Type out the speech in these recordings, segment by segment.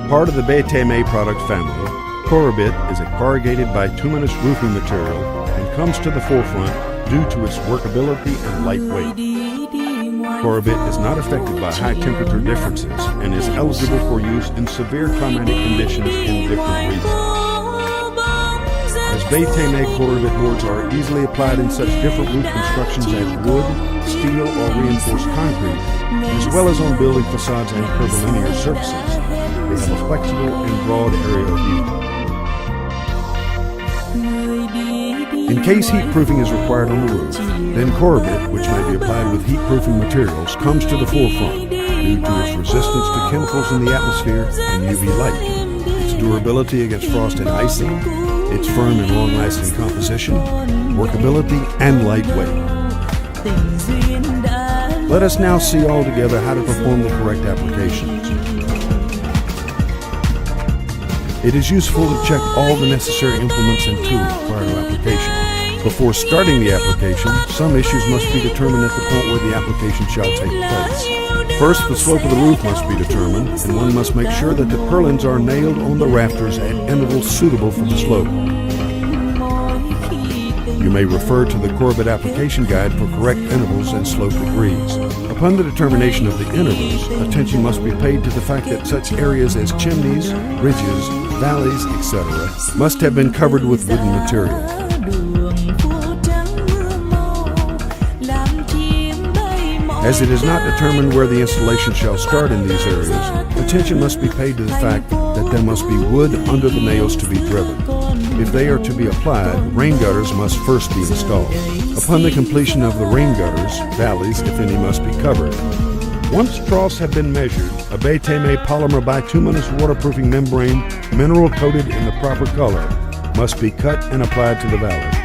Part of the bitum product family, Corribit is a corrugated bituminous roofing material and comes to the forefront due to its workability and lightweight. Corribit is not affected by high temperature differences and is eligible for use in severe climatic conditions in different regions. As bitum Corribit boards are easily applied in such different roof constructions as wood, steel, or reinforced concrete, as well as on building facades and curvilinear surfaces, they have a flexible and broad area of use. In case heat proofing is required on the roof, then Corribit, which may be applied with heat-proofing materials, comes to the forefront due to its resistance to chemicals in the atmosphere and UV light, its durability against frost and icing, its firm and long-lasting composition, workability, and lightweight. Let us now see all together how to perform the correct applications. It is useful to check all the necessary implements and tools prior to application. Before starting the application, some issues must be determined at the point where the application shall take place. First, the slope of the roof must be determined, and one must make sure that the purlins are nailed on the rafters at intervals suitable for the slope. You may refer to the Corribit application guide for correct intervals and slope degrees. Upon the determination of the intervals, attention must be paid to the fact that such areas as chimneys, ridges, valleys, etc. must have been covered with wooden material. As it is not determined where the installation shall start in these areas, attention must be paid to the fact that there must be wood under the nails to be driven. If they are to be applied, rain gutters must first be installed. Upon the completion of the rain gutters, valleys, if any, must be covered. Once troughs have been measured, a bitum polymer bituminous waterproofing membrane, mineral coated in the proper color, must be cut and applied to the valley.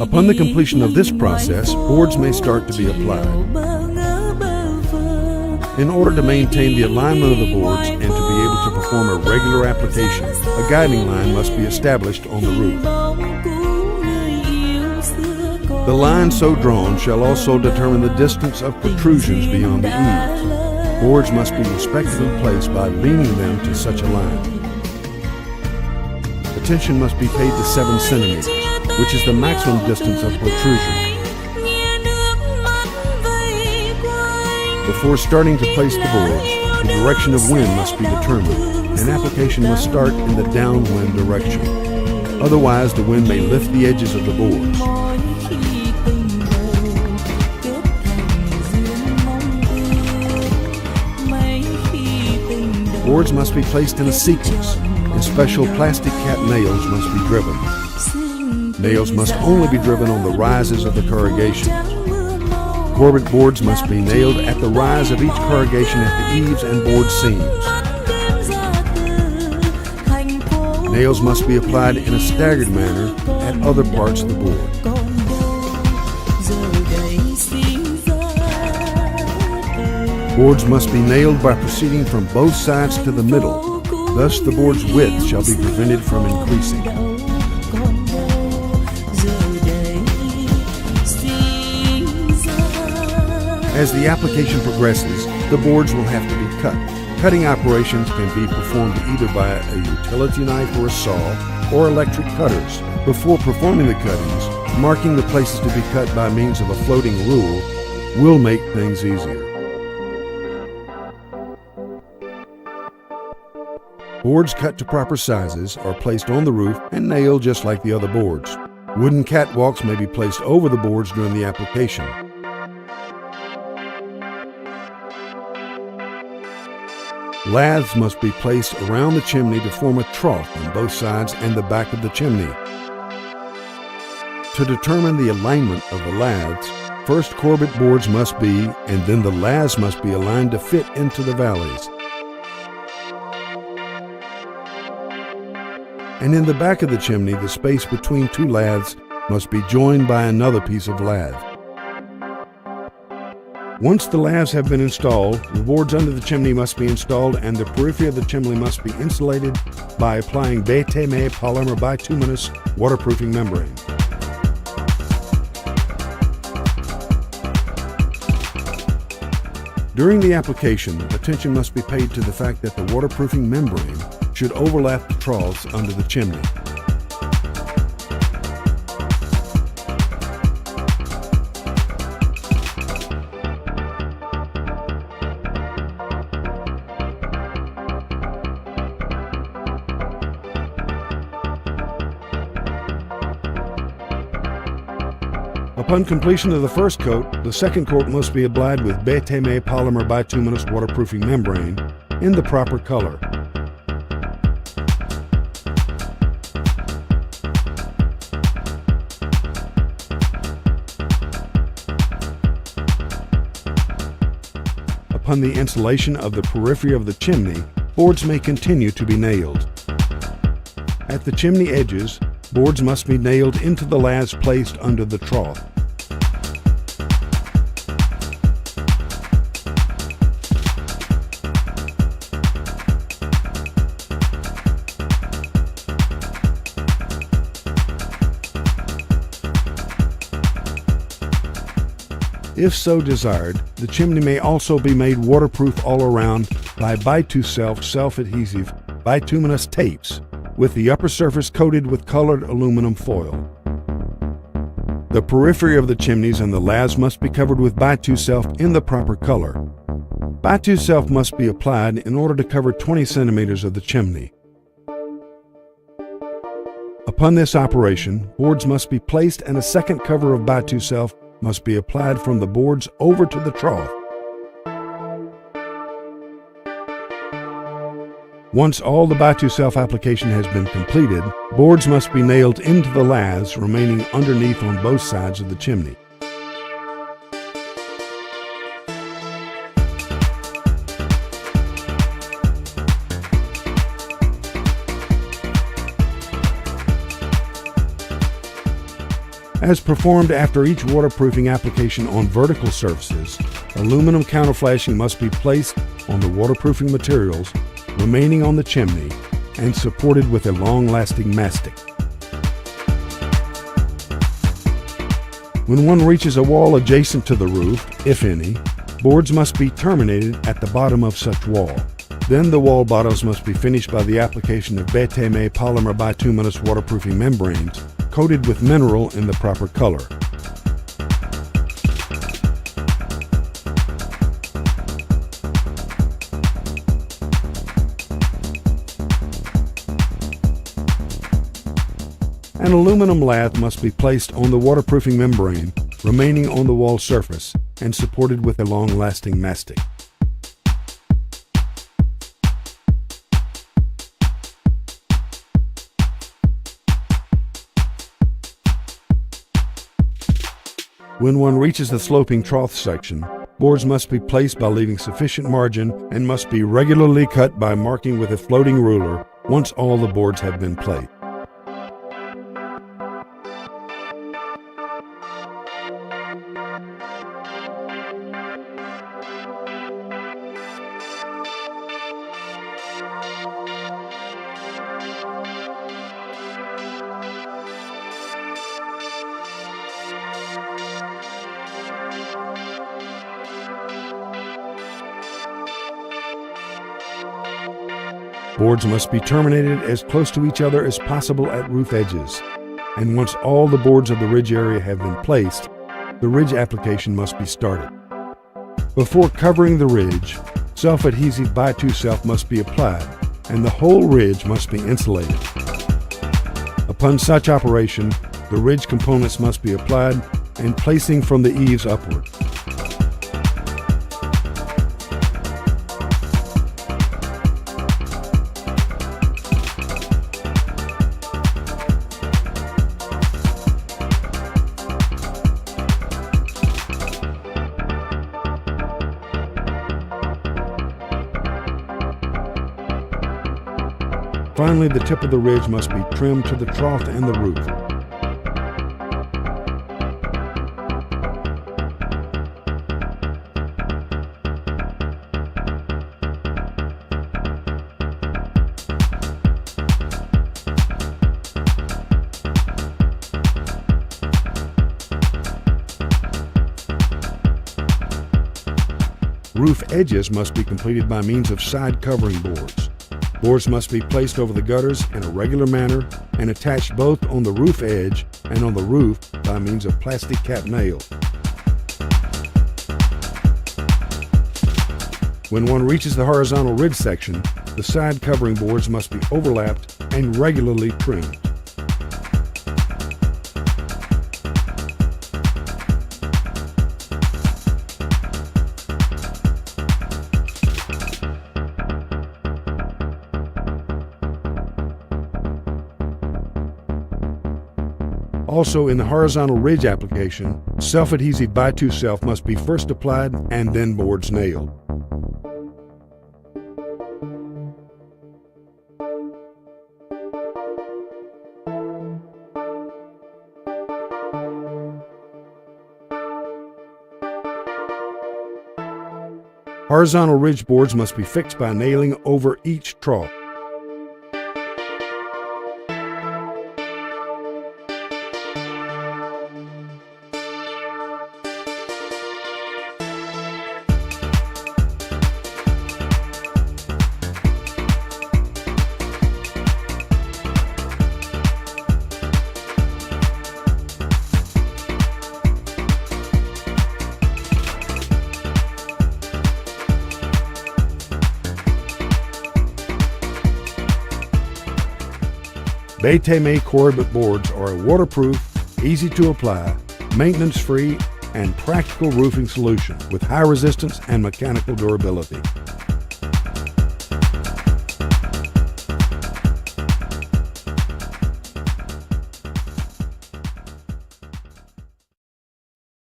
Upon the completion of this process, boards may start to be applied. In order to maintain the alignment of the boards and to be able to perform a regular application, a guiding line must be established on the roof. The line so drawn shall also determine the distance of protrusions beyond the eaves. Boards must be respectively placed by leaning them to such a line. Attention must be paid to 7 centimeters. Which is the maximum distance of protrusion. Before starting to place the boards, the direction of wind must be determined, and application must start in the downwind direction. Otherwise, the wind may lift the edges of the boards. Boards must be placed in a sequence, and special plastic cap nails must be driven. Nails must only be driven on the rises of the corrugation. Corribit boards must be nailed at the rise of each corrugation at the eaves and board seams. Nails must be applied in a staggered manner at other parts of the board. Boards must be nailed by proceeding from both sides to the middle. Thus the board's width shall be prevented from increasing. As the application progresses, the boards will have to be cut. Cutting operations can be performed either by a utility knife or a saw, or electric cutters. Before performing the cuttings, marking the places to be cut by means of a floating rule will make things easier. Boards cut to proper sizes are placed on the roof and nailed just like the other boards. Wooden catwalks may be placed over the boards during the application. Laths must be placed around the chimney to form a trough on both sides and the back of the chimney. To determine the alignment of the laths, first Corribit boards must be, and then the laths must be aligned to fit into the valleys. And in the back of the chimney, the space between 2 laths must be joined by another piece of lath. Once the lathes have been installed, the boards under the chimney must be installed and the periphery of the chimney must be insulated by applying bitum polymer bituminous waterproofing membrane. During the application, attention must be paid to the fact that the waterproofing membrane should overlap the troughs under the chimney. Upon completion of the first coat, the second coat must be applied with bitum polymer bituminous waterproofing membrane in the proper color. Upon the insulation of the periphery of the chimney, boards may continue to be nailed. At the chimney edges, boards must be nailed into the lathes placed under the trough. If so desired, the chimney may also be made waterproof all around by bitu self-adhesive bituminous tapes, with the upper surface coated with colored aluminum foil. The periphery of the chimneys and the lathes must be covered with bitu in the proper color. Bitu must be applied in order to cover 20 centimeters of the chimney. Upon this operation, boards must be placed and a second cover of bitu must be applied from the boards over to the trough. Once all the bitu application has been completed, boards must be nailed into the lathes remaining underneath on both sides of the chimney. As performed after each waterproofing application on vertical surfaces, aluminum counterflashing must be placed on the waterproofing materials remaining on the chimney and supported with a long-lasting mastic. When one reaches a wall adjacent to the roof, if any, boards must be terminated at the bottom of such wall. Then the wall bottoms must be finished by the application of bitum polymer bituminous waterproofing membranes coated with mineral in the proper color. An aluminum lath must be placed on the waterproofing membrane remaining on the wall surface and supported with a long-lasting mastic. When one reaches the sloping trough section, boards must be placed by leaving sufficient margin and must be regularly cut by marking with a floating ruler once all the boards have been placed. Boards must be terminated as close to each other as possible at roof edges, and once all the boards of the ridge area have been placed, the ridge application must be started. Before covering the ridge, self-adhesive bitu must be applied, and the whole ridge must be insulated. Upon such operation, the ridge components must be applied and placing from the eaves upward. Finally, the tip of the ridge must be trimmed to the trough and the roof. Roof edges must be completed by means of side covering boards. Boards must be placed over the gutters in a regular manner and attached both on the roof edge and on the roof by means of plastic cap nail. When one reaches the horizontal ridge section, the side covering boards must be overlapped and regularly trimmed. Also, in the horizontal ridge application, self-adhesive bitum self must be first applied and then boards nailed. Horizontal ridge boards must be fixed by nailing over each trough. Bitum Corribit boards are a waterproof, easy to apply, maintenance-free, and practical roofing solution with high resistance and mechanical durability.